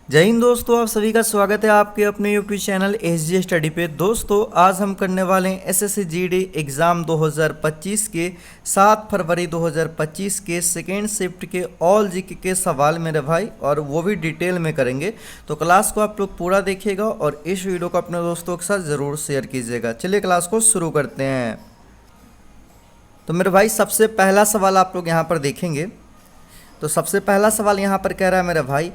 जय हिंद दोस्तों, आप सभी का स्वागत है आपके अपने यूट्यूब चैनल एसजी स्टडी पे। दोस्तों आज हम करने वाले हैं एसएससी जीडी एग्ज़ाम 2025 के 7 फरवरी 2025 के सेकेंड शिफ्ट के ऑल जीके के सवाल मेरे भाई, और वो भी डिटेल में करेंगे। तो क्लास को आप लोग पूरा देखिएगा और इस वीडियो को अपने दोस्तों के साथ ज़रूर शेयर कीजिएगा। चलिए क्लास को शुरू करते हैं। तो मेरे भाई सबसे पहला सवाल आप लोग यहाँ पर देखेंगे। तो सबसे पहला सवाल यहाँ पर कह रहा है मेरे भाई,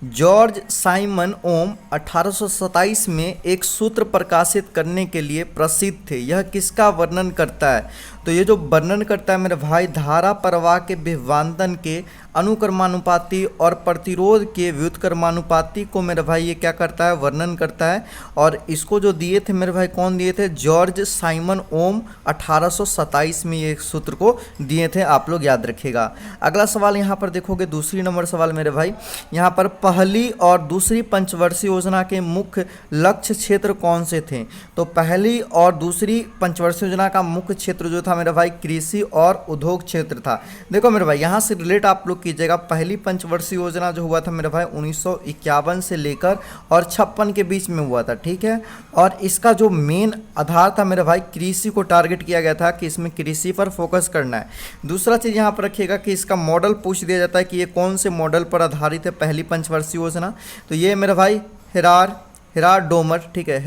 जॉर्ज साइमन ओम 1827 में एक सूत्र प्रकाशित करने के लिए प्रसिद्ध थे। यह किसका वर्णन करता है? तो ये जो वर्णन करता है मेरे भाई, धारा प्रवाह के विभवांतन के अनुक्रमानुपाती और प्रतिरोध के व्युत्क्रमानुपाती को मेरे भाई ये क्या करता है, वर्णन करता है। और इसको जो दिए थे मेरे भाई, कौन दिए थे? जॉर्ज साइमन ओम 1827 में ये सूत्र को दिए थे, आप लोग याद रखिएगा। अगला सवाल यहाँ पर देखोगे, दूसरी नंबर सवाल मेरे भाई, यहाँ पर पहली और दूसरी पंचवर्षीय योजना के मुख्य लक्ष्य क्षेत्र कौन से थे? तो पहली और दूसरी पंचवर्षीय योजना का मुख्य क्षेत्र जो था मेरे भाई, कृषि और उद्योग क्षेत्र था। देखो मेरे भाई, यहाँ से रिलेट आप लोग कीजिएगा। पहली पंचवर्षीय योजना जो हुआ था मेरे भाई 1951 से लेकर और 56 के बीच में हुआ था, ठीक है। और इसका जो मेन आधार था मेरे भाई, कृषि को टारगेट किया गया था कि इसमें कृषि पर फोकस करना है। दूसरा चीज़ यहाँ पर रखिएगा कि इसका मॉडल पूछ दिया जाता है कि ये कौन से मॉडल पर आधारित है पहली पंचवर्षीय योजना। तो ये मेरे भाई हेरार डोमर, ठीक है,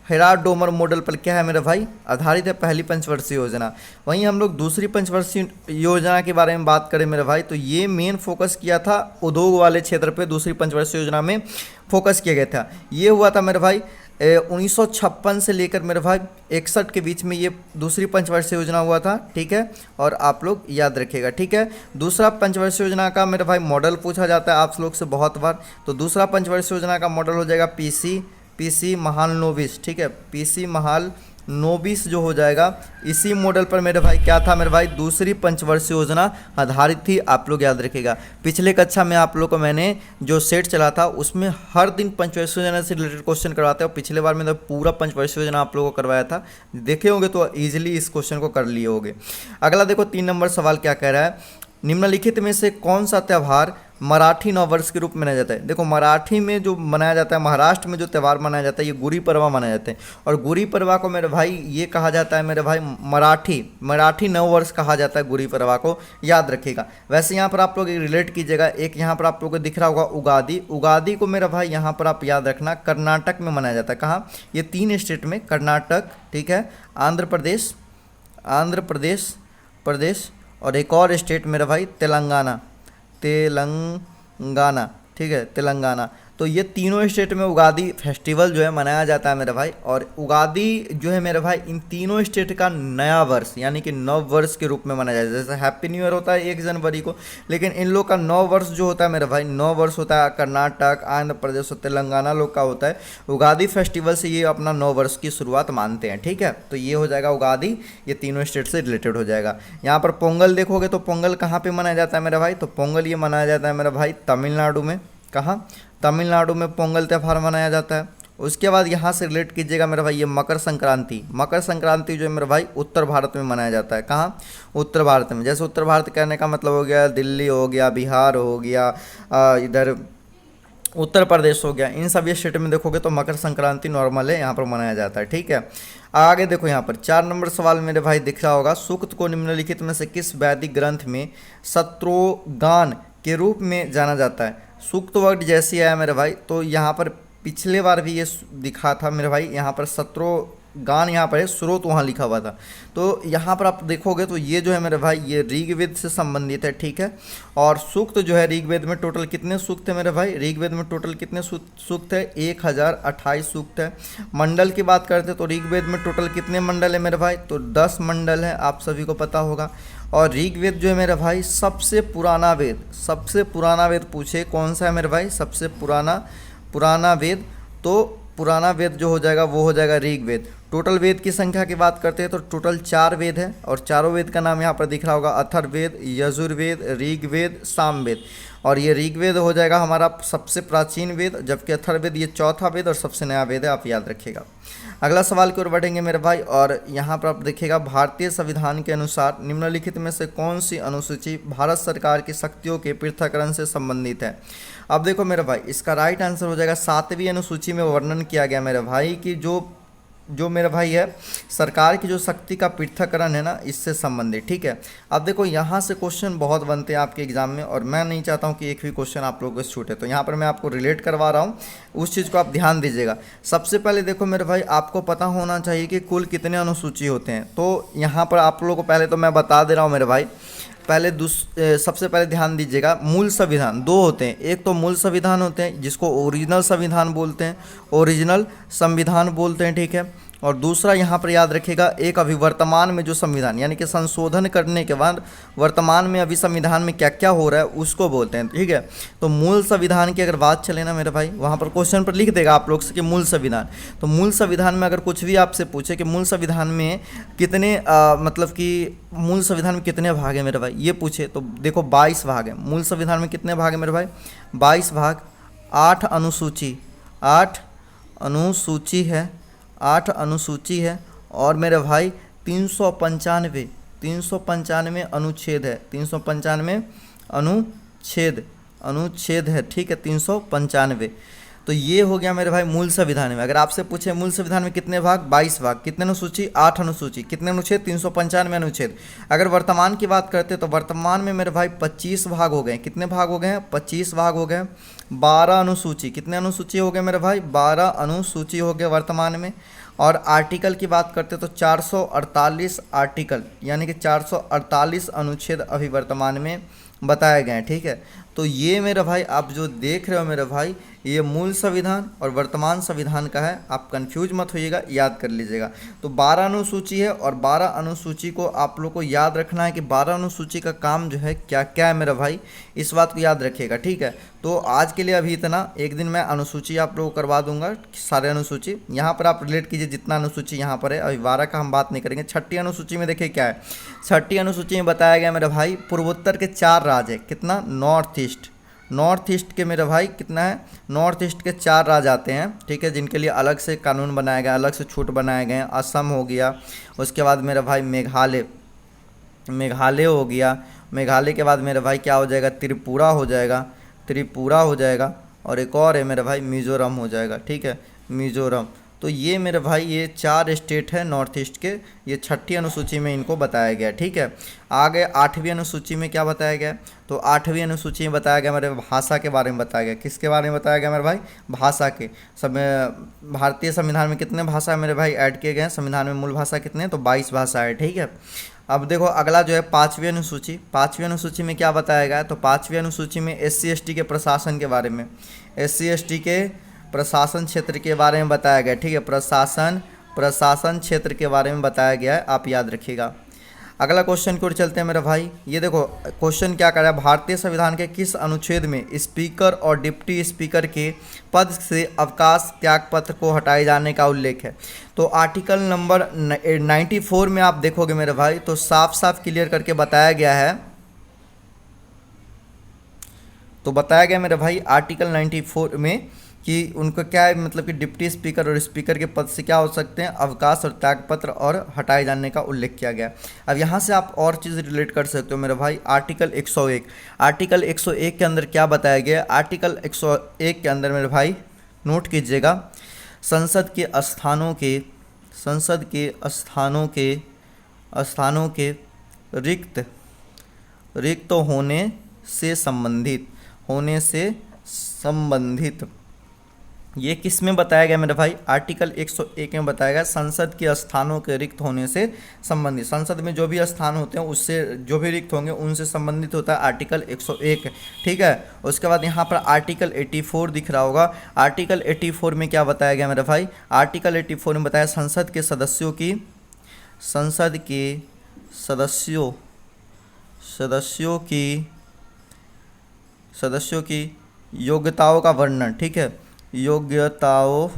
हेरार डोमर मॉडल पर क्या है मेरे भाई, आधारित है पहली पंचवर्षीय योजना। वहीं हम लोग दूसरी पंचवर्षीय योजना के बारे में बात करें मेरे भाई, तो ये मेन फोकस किया था उद्योग वाले क्षेत्र पे। दूसरी पंचवर्षीय योजना में फोकस किया गया था। ये हुआ था मेरे भाई 1956 से लेकर मेरे भाई 61 के बीच में ये दूसरी पंचवर्षीय योजना हुआ था, ठीक है। और आप लोग याद रखिएगा, ठीक है। दूसरा पंचवर्षीय योजना का मेरे भाई मॉडल पूछा जाता है आप लोग से बहुत बार। तो दूसरा पंचवर्षीय योजना का मॉडल हो जाएगा पीसी महालनोबिस, ठीक है, पीसी महालनोबिस जो हो जाएगा। इसी मॉडल पर मेरे भाई क्या था मेरे भाई, दूसरी पंचवर्षीय योजना आधारित थी, आप लोग याद रखिएगा। पिछले कक्षा में आप लोग को मैंने जो सेट चला था उसमें हर दिन पंचवर्षीय योजना से रिलेटेड क्वेश्चन करवाते हैं, और पिछले बार मैंने पूरा पंचवर्षीय योजना आप लोगों को करवाया था। देखे होंगे तो ईजिली इस क्वेश्चन को कर लिए होंगे। अगला देखो 3 नंबर सवाल क्या कह रहा है, निम्नलिखित में से कौन सा त्यौहार मराठी नववर्ष के रूप में मनाया जाता है? देखो मराठी में जो मनाया जाता है, महाराष्ट्र में जो त्यौहार मनाया जाता है, ये गुड़ी पड़वा मनाया जाता है। और गुड़ी पड़वा को मेरे भाई ये कहा जाता है मेरे भाई, मराठी नववर्ष कहा जाता है गुड़ी पड़वा को, याद रखिएगा। वैसे यहाँ पर आप लोग रिलेट कीजिएगा। एक यहाँ पर आप लोगों को दिख रहा होगा उगादी को मेरा भाई यहाँ पर आप याद रखना, कर्नाटक में मनाया जाता है। कहाँ? ये 3 स्टेट में, कर्नाटक, ठीक है, आंध्र प्रदेश और एक और स्टेट मेरा भाई तेलंगाना, ठीक है, तेलंगाना। तो ये तीनों स्टेट में उगादी फेस्टिवल जो है मनाया जाता है मेरे भाई। और उगादी जो है मेरे भाई इन तीनों स्टेट का नया वर्ष यानी कि नव वर्ष के रूप में मनाया जाता है। जैसे हैप्पी न्यू ईयर होता है 1 जनवरी को, लेकिन इन लोग का नव वर्ष जो होता है मेरे भाई, नव वर्ष होता है कर्नाटक, आंध्र प्रदेश और तेलंगाना लोग का होता है। उगादी फेस्टिवल से ये अपना नव वर्ष की शुरुआत मानते हैं, ठीक है। तो ये हो जाएगा उगादी, ये तीनों स्टेट से रिलेटेड हो जाएगा। यहाँ पर पोंगल देखोगे तो पोंगल कहाँ पर मनाया जाता है मेरा भाई, तो पोंगल ये मनाया जाता है मेरा भाई तमिलनाडु में। कहाँ? तमिलनाडु में पोंगल त्यौहार मनाया जाता है। उसके बाद यहाँ से रिलेट कीजिएगा मेरा भाई, ये मकर संक्रांति जो है मेरा भाई उत्तर भारत में मनाया जाता है। कहाँ? उत्तर भारत में। जैसे उत्तर भारत कहने का मतलब हो गया दिल्ली हो गया, बिहार हो गया, इधर उत्तर प्रदेश हो गया। इन सभी स्टेट में देखोगे तो मकर संक्रांति नॉर्मल है, यहाँ पर मनाया जाता है, ठीक है। आगे देखो यहाँ पर 4 नंबर सवाल मेरे भाई दिख रहा होगा, सूक्त को निम्नलिखित में से किस वैदिक ग्रंथ में शत्रुगान के रूप में जाना जाता है? सूक्त वर्ड जैसी आया मेरे भाई, तो यहाँ पर पिछले बार भी ये दिखा था मेरे भाई, यहाँ पर शत्रुगान यहाँ पर है, स्रोत वहाँ लिखा हुआ था। तो यहाँ पर आप देखोगे तो ये जो है मेरे भाई, ये ऋग्वेद से संबंधित है, ठीक है। और सूक्त जो है ऋग्वेद में टोटल कितने सूक्त है मेरे भाई, ऋग्वेद में टोटल कितने सूक्त है? 1028 सूक्त है। मंडल की बात करते हैं तो ऋग्वेद में टोटल कितने मंडल है मेरे भाई, तो 10 मंडल है, आप सभी को पता होगा। और ऋग्वेद जो है मेरे भाई सबसे पुराना वेद पूछे कौन सा है मेरे भाई, सबसे पुराना वेद, तो पुराना वेद जो हो जाएगा वो हो जाएगा ऋग्वेद। टोटल वेद की संख्या की बात करते हैं तो टोटल 4 वेद है, और चारों वेद का नाम यहाँ पर दिख रहा होगा, अथर्ववेद, यजुर्वेद, ऋग्वेद, सामवेद। और ये ऋग्वेद हो जाएगा हमारा सबसे प्राचीन वेद, जबकि अथर्ववेद ये चौथा वेद और सबसे नया वेद है, आप याद रखिएगा। अगला सवाल की ओर बढ़ेंगे मेरे भाई, और यहाँ पर आप देखिएगा, भारतीय संविधान के अनुसार निम्नलिखित में से कौन सी अनुसूची भारत सरकार की शक्तियों के पृथक्करण से संबंधित है। अब देखो मेरे भाई, इसका राइट आंसर हो जाएगा 7वीं अनुसूची में वर्णन किया गया मेरे भाई कि जो मेरा भाई है सरकार की जो शक्ति का पृथक्करण है ना, इससे संबंधित। ठीक है, अब देखो यहाँ से क्वेश्चन बहुत बनते हैं आपके एग्जाम में, और मैं नहीं चाहता हूँ कि एक भी क्वेश्चन आप लोगों को छूटे, तो यहाँ पर मैं आपको रिलेट करवा रहा हूँ, उस चीज़ को आप ध्यान दीजिएगा। सबसे पहले देखो मेरे भाई, आपको पता होना चाहिए कि कुल कितने अनुसूची होते हैं। तो यहाँ पर आप लोगों को पहले तो मैं बता दे रहा हूँ मेरे भाई, पहले सबसे पहले ध्यान दीजिएगा, मूल संविधान 2 होते हैं। एक तो मूल संविधान होते हैं जिसको ओरिजिनल संविधान बोलते हैं, ओरिजिनल संविधान बोलते हैं, ठीक है। और दूसरा यहाँ पर याद रखिएगा, एक अभी वर्तमान में जो संविधान यानी कि संशोधन करने के बाद वर्तमान में अभी संविधान में क्या क्या हो रहा है उसको बोलते हैं, ठीक है। तो मूल संविधान की अगर बात चले ना मेरे भाई, वहाँ पर क्वेश्चन पर लिख देगा आप लोग से कि मूल संविधान, तो मूल संविधान में अगर कुछ भी आपसे पूछे कि मूल संविधान में कितने मतलब कि मूल संविधान में कितने भाग हैं मेरे भाई, ये पूछे तो देखो 22 भाग हैं। मूल संविधान में कितने भाग हैं मेरे भाई, 22 भाग, 8 अनुसूची, 8 अनुसूची है, 8 अनुसूची है, और मेरे भाई 395 अनुच्छेद है, 395 अनुच्छेद है, ठीक है, 395। तो ये हो गया मेरे भाई मूल संविधान में। अगर आपसे पूछे मूल संविधान में कितने भाग, 22 भाग, कितने अनुसूची, 8 अनुसूची, कितने अनुच्छेद, 395 अनुच्छेद। अगर वर्तमान की बात करते तो वर्तमान में मेरे भाई 25 भाग हो गए। कितने भाग हो गए हैं, 25 भाग हो गए। 12 अनुसूची, कितने अनुसूची हो गए मेरे भाई, 12 अनुसूची हो गए वर्तमान में। और आर्टिकल की बात करते तो 448 आर्टिकल यानी कि 448 अनुच्छेद अभी वर्तमान में बताए गए हैं, ठीक है। तो ये मेरे भाई आप जो देख रहे हो मेरे भाई, ये मूल संविधान और वर्तमान संविधान का है, आप कंफ्यूज मत होइएगा, याद कर लीजिएगा। तो 12 अनुसूची है, और 12 अनुसूची को आप लोग को याद रखना है कि 12 अनुसूची का काम जो है क्या क्या है मेरा भाई, इस बात को याद रखिएगा, ठीक है। तो आज के लिए अभी इतना, एक दिन मैं अनुसूची आप लोगों को करवा दूंगा, सारे अनुसूची यहाँ पर आप रिलेट कीजिए जितना अनुसूची यहाँ पर है। अभी 12 का हम बात नहीं करेंगे। 6ठी अनुसूची में देखिए क्या है, 6ठी अनुसूची में बताया गया मेरे भाई पूर्वोत्तर के 4 राज्य है, कितना, नॉर्थ ईस्ट के मेरे भाई कितना है, नॉर्थ ईस्ट के 4 राज्य आते हैं, ठीक है, जिनके लिए अलग से कानून बनाया गया, अलग से छूट बनाए गए हैं। असम हो गया, उसके बाद मेरा भाई मेघालय हो गया, मेघालय के बाद मेरे भाई क्या हो जाएगा, त्रिपुरा हो जाएगा, और एक और है मेरे भाई मिज़ोरम हो जाएगा, ठीक है, मिज़ोरम। तो ये मेरे भाई ये 4 स्टेट है नॉर्थ ईस्ट के, ये 6ठी अनुसूची में इनको बताया गया, ठीक है। आगे 8वीं अनुसूची में क्या बताया गया, तो 8वीं अनुसूची में बताया गया मेरे भाषा के बारे में बताया गया। किसके बारे में बताया गया मेरे भाई, भाषा के। सब भारतीय संविधान में कितने भाषा मेरे भाई ऐड किए गए हैं, संविधान में मूल भाषा कितने हैं, तो 22 भाषा है, ठीक है। अब देखो अगला जो है 5वीं अनुसूची, 5वीं अनुसूची में क्या बताया गया है, तो 5वीं अनुसूची में SC/ST के प्रशासन के बारे में, SC/ST के प्रशासन क्षेत्र के बारे में बताया गया, ठीक है, प्रशासन क्षेत्र के बारे में बताया गया है, आप याद रखिएगा। अगला क्वेश्चन की ओर चलते हैं मेरे भाई। ये देखो क्वेश्चन क्या कर रहा है, भारतीय संविधान के किस अनुच्छेद में स्पीकर और डिप्टी स्पीकर के पद से अवकाश त्याग पत्र को हटाए जाने का उल्लेख है। तो आर्टिकल नंबर 94 में आप देखोगे मेरे भाई, तो साफ साफ क्लियर करके बताया गया है, तो बताया गया मेरे भाई आर्टिकल 94 में कि उनको क्या है, मतलब कि डिप्टी स्पीकर और स्पीकर के पद से क्या हो सकते हैं, अवकाश और त्यागपत्र और हटाए जाने का उल्लेख किया गया। अब यहाँ से आप और चीज़ रिलेट कर सकते हो मेरे भाई, आर्टिकल 101, आर्टिकल 101 के अंदर क्या बताया गया, आर्टिकल 101 के अंदर मेरे भाई नोट कीजिएगा, संसद के स्थानों के रिक्त होने से संबंधित ये किस में बताया गया मेरे भाई, आर्टिकल 101 में बताया गया संसद के स्थानों के रिक्त होने से संबंधित। संसद में जो भी स्थान होते हैं उससे जो भी रिक्त होंगे उनसे संबंधित होता है आर्टिकल 101, ठीक है। उसके बाद यहाँ पर आर्टिकल 84 दिख रहा होगा, आर्टिकल 84 में क्या बताया गया मेरे भाई, आर्टिकल 84 में बताया संसद के सदस्यों की योग्यताओं का वर्णन, ठीक है, योग्यताओं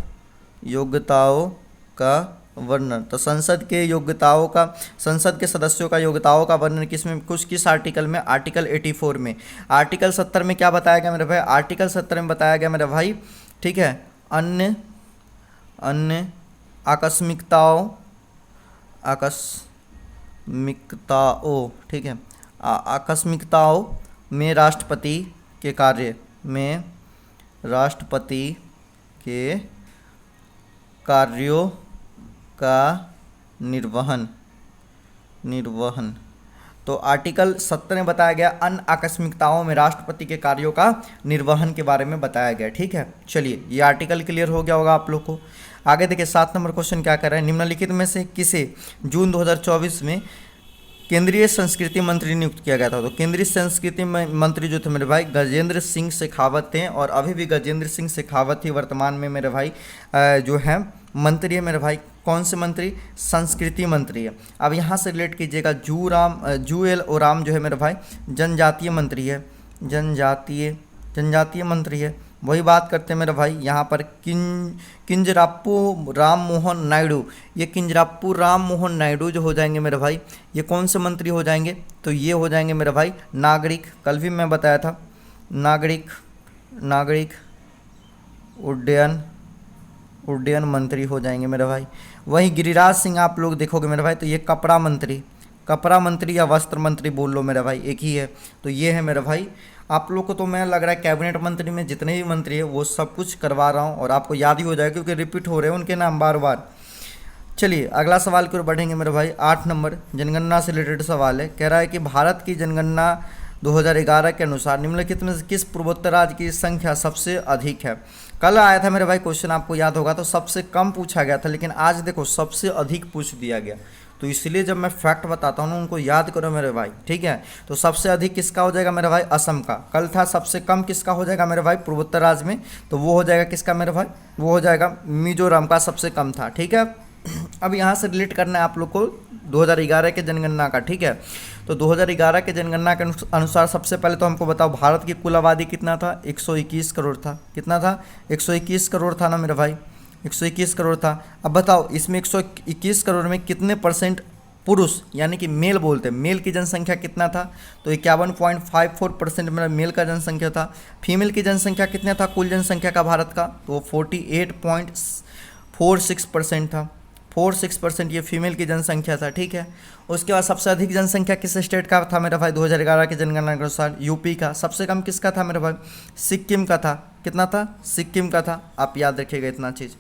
का वर्णन। तो संसद के योग्यताओं का, संसद के सदस्यों का योग्यताओं का वर्णन किस आर्टिकल में, आर्टिकल 84 में। आर्टिकल 70 में क्या बताया गया मेरे भाई, आर्टिकल 70 में बताया गया मेरे भाई, ठीक है, अन्य आकस्मिकताओं, ठीक है, आकस्मिकताओं में राष्ट्रपति के कार्य में, राष्ट्रपति के कार्यों का निर्वहन। तो आर्टिकल 70 में बताया गया अन्य आकस्मिकताओं में राष्ट्रपति के कार्यों का निर्वहन के बारे में बताया गया। ठीक है, चलिए ये आर्टिकल क्लियर हो गया होगा आप लोग को। आगे देखिए 7 नंबर क्वेश्चन क्या कर रहा है, निम्नलिखित में से किसे जून 2024 में केंद्रीय संस्कृति मंत्री नियुक्त किया गया था। तो केंद्रीय संस्कृति मंत्री जो थे मेरे भाई गजेंद्र सिंह शेखावत थे, और अभी भी गजेंद्र सिंह शेखावत ही वर्तमान में मेरे भाई जो है मंत्री है मेरे भाई। कौन से मंत्री, संस्कृति मंत्री है। अब यहाँ से रिलेट कीजिएगा, जूएल ओराम जो है मेरे भाई जनजातीय मंत्री है, जनजातीय मंत्री है। वही बात करते हैं मेरे भाई यहाँ पर किंजराप्पू राम मोहन नायडू, ये किंजराप्पू राम मोहन नायडू जो हो जाएंगे मेरे भाई, ये कौन से मंत्री हो जाएंगे, तो ये हो जाएंगे मेरे भाई नागरिक, कल भी मैं बताया था, नागरिक उड्डयन मंत्री हो जाएंगे मेरे भाई। वहीं गिरिराज सिंह आप लोग देखोगे मेरे भाई, तो ये कपड़ा मंत्री या वस्त्र मंत्री बोल लो मेरे भाई, एक ही है। तो ये है मेरे भाई, आप लोग को तो मैं लग रहा है कैबिनेट मंत्री में जितने भी मंत्री है वो सब कुछ करवा रहा हूँ और आपको याद ही हो जाएगा क्योंकि रिपीट हो रहे हैं उनके नाम बार बार। चलिए अगला सवाल की ओर बढ़ेंगे मेरे भाई। 8 नंबर जनगणना से रिलेटेड सवाल है, कह रहा है कि भारत की जनगणना 2011 के अनुसार निम्नलिखित में से किस पूर्वोत्तर राज्य की संख्या सबसे अधिक है। कल आया था मेरे भाई क्वेश्चन, आपको याद होगा, तो सबसे कम पूछा गया था, लेकिन आज देखो सबसे अधिक पूछ दिया गया। तो इसलिए जब मैं फैक्ट बताता हूँ ना उनको याद करो मेरे भाई, ठीक है। तो सबसे अधिक किसका हो जाएगा मेरे भाई, असम का। कल था सबसे कम किसका हो जाएगा मेरे भाई पूर्वोत्तर राज्य में, तो वो हो जाएगा किसका मेरे भाई, वो हो जाएगा मिजोरम का, सबसे कम था। ठीक है, अब यहाँ से रिलेट करना है आप लोग को 2011 के जनगणना का। ठीक है, तो 2011 के जनगणना के अनुसार सबसे पहले तो हमको बताओ भारत की कुल आबादी कितना था, 121 करोड़ था। कितना था, 121 करोड़ था ना मेरे भाई, 121 करोड़ था। अब बताओ इसमें 121 करोड़ में कितने % पुरुष यानी कि मेल बोलते हैं, मेल की जनसंख्या कितना था, तो 51.54% मेरा मेल का जनसंख्या था। फीमेल की जनसंख्या कितना था कुल जनसंख्या का भारत का, तो वो 48.46% था। 46% ये फीमेल की जनसंख्या था। ठीक है, उसके बाद सबसे अधिक जनसंख्या किस स्टेट का था मेरा भाई 2011 के जनगणना के अनुसार, यूपी का। सबसे कम किसका था मेरे भाई, सिक्किम का था। कितना था, सिक्किम का था। आप याद रखिएगा इतना चीज़।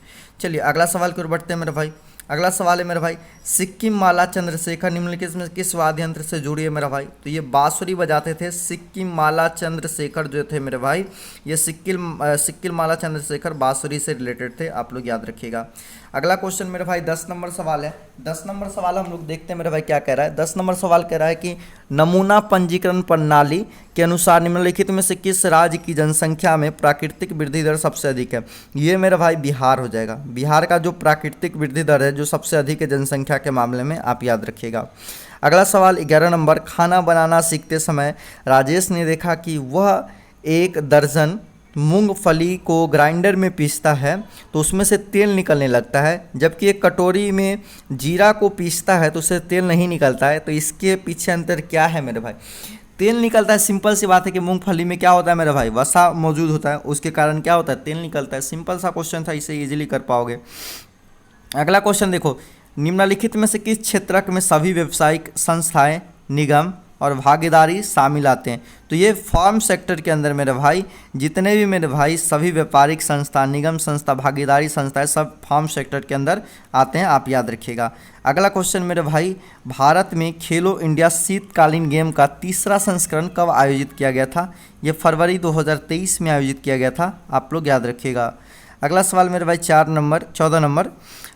चलिए अगला सवाल की ओर बढ़ते हैं मेरे भाई। अगला सवाल है मेरे भाई, सिक्किम माला चंद्रशेखर निम्नलिखित में किस वाद्य यंत्र से जुड़ी है मेरा भाई, तो ये बांसुरी बजाते थे सिक्किम माला चंद्रशेखर जो थे मेरे भाई, ये सिक्किम माला चंद्रशेखर बांसुरी से रिलेटेड थे, आप लोग याद रखिएगा। अगला क्वेश्चन मेरे भाई 10 नंबर सवाल है। 10 नंबर सवाल हम लोग देखते हैं मेरे भाई क्या कह रहा है। 10 नंबर सवाल कह रहा है कि नमूना पंजीकरण प्रणाली के अनुसार निम्नलिखित में से किस राज्य की जनसंख्या में प्राकृतिक वृद्धि दर सबसे अधिक है। ये मेरा भाई बिहार हो जाएगा। बिहार का जो प्राकृतिक वृद्धि दर है जो सबसे अधिक है जनसंख्या के मामले में, आप याद रखिएगा। अगला सवाल 11 नंबर, खाना बनाना सीखते समय राजेश ने देखा कि वह 1 दर्जन मूंगफली को ग्राइंडर में पीसता है तो उसमें से तेल निकलने लगता है, जबकि एक कटोरी में जीरा को पीसता है तो उससे तेल नहीं निकलता है। तो इसके पीछे अंतर क्या है मेरे भाई, तेल निकलता है, सिंपल सी बात है कि मूंगफली में क्या होता है मेरे भाई, वसा मौजूद होता है, उसके कारण क्या होता है, तेल निकलता है। सिंपल सा क्वेश्चन था, इसे इजीली कर पाओगे। अगला क्वेश्चन देखो, निम्नलिखित में से किस क्षेत्र में सभी व्यावसायिक संस्थाएं, निगम और भागीदारी शामिल आते हैं। तो ये फार्म सेक्टर के अंदर मेरे भाई जितने भी मेरे भाई सभी व्यापारिक संस्था, निगम संस्था, भागीदारी संस्थाएं सब फार्म सेक्टर के अंदर आते हैं, आप याद रखिएगा। अगला क्वेश्चन मेरे भाई, भारत में खेलो इंडिया शीतकालीन गेम का 3रा संस्करण कब आयोजित किया गया था। ये फरवरी 2023 में आयोजित किया गया था, आप लोग याद रखिएगा। अगला सवाल मेरे भाई 14 नंबर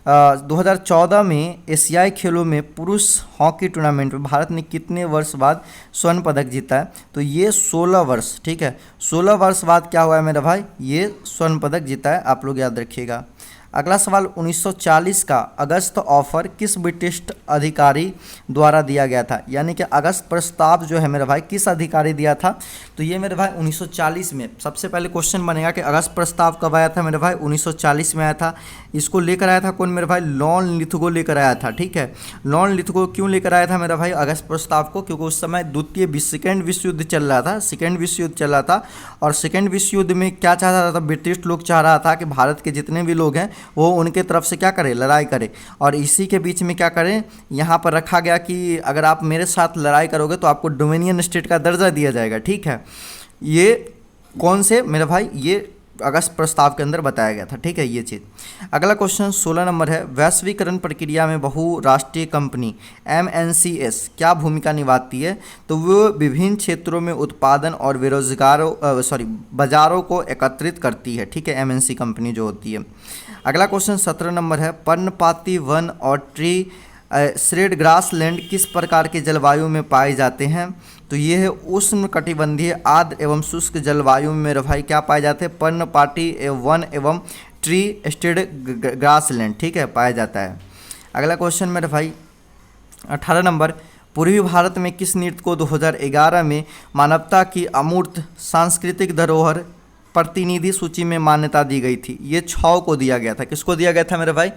2014 में एशियाई खेलों में पुरुष हॉकी टूर्नामेंट में भारत ने कितने वर्ष बाद स्वर्ण पदक जीता है। तो ये 16 वर्ष, ठीक है, 16 वर्ष बाद क्या हुआ है मेरा भाई, ये स्वर्ण पदक जीता है, आप लोग याद रखिएगा। अगला सवाल 1940 का अगस्त ऑफर किस ब्रिटिश अधिकारी द्वारा दिया गया था, यानी कि अगस्त प्रस्ताव जो है मेरे भाई किस अधिकारी दिया था। तो ये मेरे भाई 1940 में सबसे पहले क्वेश्चन बनेगा कि अगस्त प्रस्ताव कब आया था मेरे भाई, 1940 में आया था। इसको लेकर आया था कौन मेरे भाई, लॉर्ड लिथगो लेकर आया था। ठीक है, लॉर्ड लिथगो क्यों लेकर आया था मेरा भाई अगस्त प्रस्ताव को, क्योंकि उस समय सेकेंड विश्व युद्ध चल रहा था, सेकेंड विश्व युद्ध चल रहा था। और सेकेंड विश्व युद्ध में क्या चाह रहा था, ब्रिटिश लोग चाह रहा था कि भारत के जितने भी लोग हैं वो उनके तरफ से क्या करें, लड़ाई करें। और इसी के बीच में क्या करें, यहाँ पर रखा गया कि अगर आप मेरे साथ लड़ाई करोगे तो आपको डोमिनियन स्टेट का दर्जा दिया जाएगा। ठीक है, ये कौन से मेरे भाई, ये अगस्त प्रस्ताव के अंदर बताया गया था। ठीक है, ये चीज़। अगला क्वेश्चन 16 नंबर है, वैश्वीकरण प्रक्रिया में बहुराष्ट्रीय कंपनी MNCs क्या भूमिका निभाती है। तो वो विभिन्न क्षेत्रों में उत्पादन और बाजारों को एकत्रित करती है। ठीक है, MNC कंपनी जो होती है। अगला क्वेश्चन 17 नंबर है, पर्णपाती वन और ट्री श्रेड ग्रासलैंड किस प्रकार के जलवायु में पाए जाते हैं। तो ये है उष्ण कटिबंधीय आर्द्र एवं शुष्क जलवायु में मेरे भाई क्या पाए जाते हैं, पर्णपाती वन एवं ट्री स्टेड ग्रासलैंड। ठीक है, पाया जाता है। अगला क्वेश्चन मेरे भाई 18 नंबर, पूर्वी भारत में किस नृत्य को 2011 में मानवता की अमूर्त सांस्कृतिक धरोहर प्रतिनिधि सूची में मान्यता दी गई थी। ये छौ को दिया गया था। किसको दिया गया था मेरे भाई,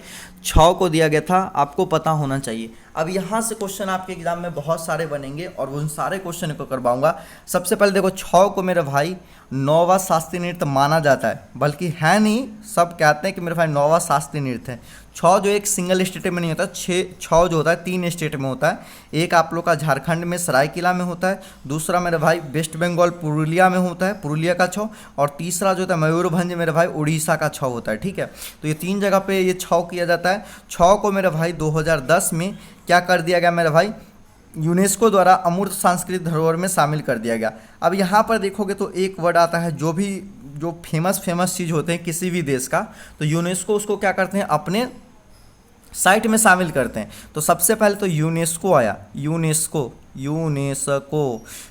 छौ को दिया गया था, आपको पता होना चाहिए। अब यहाँ से क्वेश्चन आपके एग्जाम में बहुत सारे बनेंगे और उन सारे क्वेश्चन को करवाऊंगा। सबसे पहले देखो, छौ को मेरे भाई नौवां शास्त्रीय नृत्य माना जाता है, बल्कि है नहीं, सब कहते हैं कि मेरे भाई नौवां शास्त्रीय नृत्य है। छौ जो एक सिंगल स्टेट में नहीं होता, छौ जो होता है 3 स्टेट में होता है। एक आप लोग का झारखंड में सरायकेला में होता है, दूसरा मेरे भाई वेस्ट बंगाल पुरुलिया में होता है, पुरुलिया का छौ, और तीसरा जो होता है मयूरभंज मेरे भाई उड़ीसा का छौ होता है। ठीक है, तो ये 3 जगह पे ये छौ किया जाता है। छौ को मेरे भाई 2010 में क्या कर दिया गया मेरे भाई, यूनेस्को द्वारा अमूर्त सांस्कृतिक धरोहर में शामिल कर दिया गया। अब यहाँ पर देखोगे तो एक वर्ड आता है, जो फेमस चीज़ होते हैं किसी भी देश का, तो यूनेस्को उसको क्या करते हैं, अपने साइट में शामिल करते हैं। तो सबसे पहले तो यूनेस्को आया,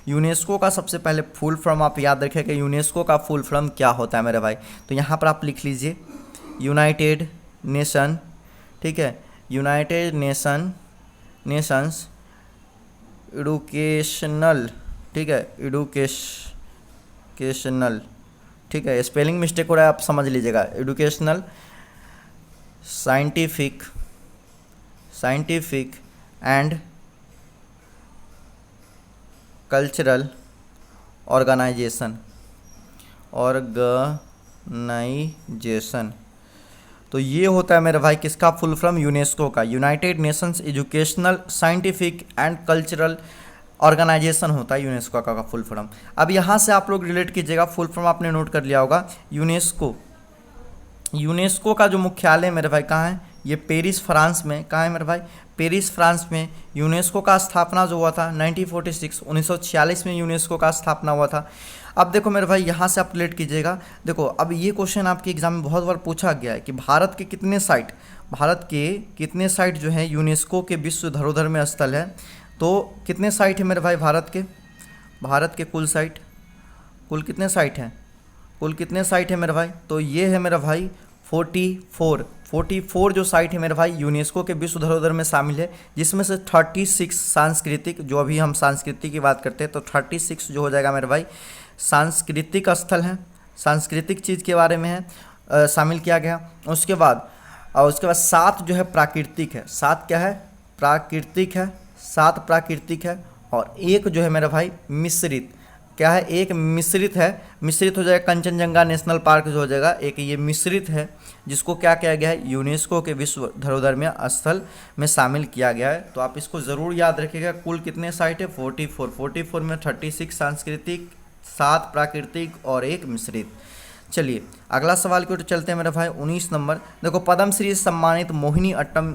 यूनेस्को का सबसे पहले फुल फॉर्म आप याद रखें कि यूनेस्को का फुल फॉर्म क्या होता है मेरे भाई। तो यहाँ पर आप लिख लीजिए यूनाइटेड नेशन। ठीक है, यूनाइटेड नेशंस एडुकेशनल। ठीक है, एडुकेशनल। ठीक है, स्पेलिंग मिस्टेक हो रहा है, आप समझ लीजिएगा। Educational scientific and cultural organization. तो ये होता है मेरे भाई किसका फुल फॉर्म, यूनेस्को का, United Nations educational scientific and cultural organization होता है यूनेस्को का फुल फॉर्म। अब यहाँ से आप लोग रिलेट कीजिएगा, फुल फॉर्म आपने नोट कर लिया होगा। यूनेस्को का जो मुख्यालय मेरे भाई कहाँ है, ये पेरिस फ्रांस में। कहाँ है मेरे भाई, पेरिस फ्रांस में। यूनेस्को का स्थापना जो हुआ था 1946 में यूनेस्को का स्थापना हुआ था। अब देखो मेरे भाई यहाँ से आप रिलेट कीजिएगा। देखो अब ये क्वेश्चन आपके एग्जाम में बहुत बार पूछा गया है कि भारत के कितने साइट जो है यूनेस्को के विश्व धरोहर में स्थल है। तो कितने साइट है मेरे भाई भारत के कुल कितने साइट हैं, मेरे भाई। तो ये है मेरा भाई 44 जो साइट है मेरे भाई यूनेस्को के विश्व धरोहर में शामिल है, जिसमें से 36 सांस्कृतिक, जो अभी हम संस्कृति की बात करते हैं तो 36 जो हो जाएगा मेरे भाई सांस्कृतिक स्थल हैं, सांस्कृतिक चीज़ के बारे में है, शामिल किया गया। उसके बाद 7 जो है प्राकृतिक है। 7 क्या है, सात प्राकृतिक है और एक जो है मेरा भाई मिश्रित। क्या है, एक मिश्रित है, मिश्रित हो जाएगा कंचनजंगा नेशनल पार्क जो हो जाएगा, एक ये मिश्रित है जिसको क्या किया गया है, यूनेस्को के विश्व धरोहर में स्थल में शामिल किया गया है। तो आप इसको ज़रूर याद रखिएगा। कुल कितने साइट है, 44 में 36 सांस्कृतिक, 7 प्राकृतिक और एक मिश्रित। चलिए अगला सवाल की ओर चलते हैं मेरे भाई। 19 नंबर देखो, पद्मश्री सम्मानित मोहिनी अट्टम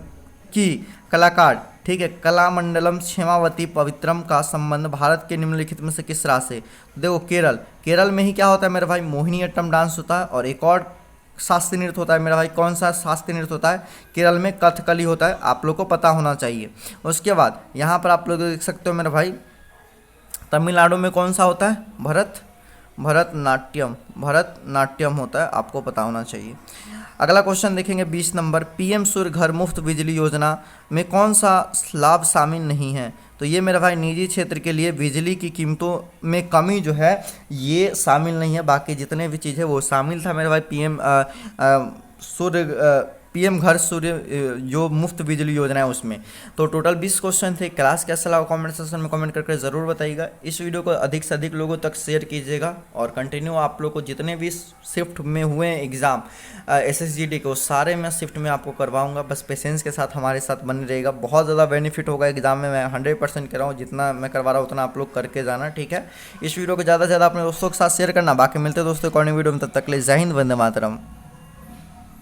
की कलाकार, ठीक है, कलामंडलम क्षेमावती पवित्रम का संबंध भारत के निम्नलिखित में से किस राज्य से। देखो केरल में ही क्या होता है मेरे भाई, मोहिनी अट्टम डांस होता है। और एक और शास्त्रीय नृत्य होता है मेरा भाई, कौन सा शास्त्रीय नृत्य होता है, केरल में कथकली होता है, आप लोग को पता होना चाहिए। उसके बाद यहाँ पर आप लोग देख सकते हो मेरे भाई, तमिलनाडु में कौन सा होता है, भरतनाट्यम होता है, आपको पता होना चाहिए। अगला क्वेश्चन देखेंगे 20 नंबर, पीएम सूर्य घर मुफ्त बिजली योजना में कौन सा लाभ शामिल नहीं है? तो ये मेरा भाई निजी क्षेत्र के लिए बिजली की कीमतों में कमी जो है ये शामिल नहीं है, बाकी जितने भी चीज़ है वो शामिल था मेरे भाई पीएम घर सूर्य जो मुफ्त बिजली योजना है उसमें। तो टोटल 20 क्वेश्चन थे। क्लास कैसा लगा कमेंट सेक्शन में कमेंट करके ज़रूर बताइएगा। इस वीडियो को अधिक से अधिक लोगों तक शेयर कीजिएगा और कंटिन्यू आप लोग को जितने भी शिफ्ट में हुए हैं एग्ज़ाम SSGD के, उस सारे मैं शिफ्ट में आपको करवाऊंगा। बस पेशेंस के साथ हमारे साथ बने रहेगा, बहुत ज़्यादा बेनिफिट होगा एग्जाम में। मैं 100% कह रहा हूँ, जितना मैं करवा रहा हूँ उतना आप लोग करके जाना, ठीक है। इस वीडियो को ज़्यादा से ज़्यादा अपने दोस्तों के साथ शेयर करना। बाकी मिलते हैं दोस्तों कॉर्निंग वीडियो में, तब तक ले जय हिंद, वंदे मातरम।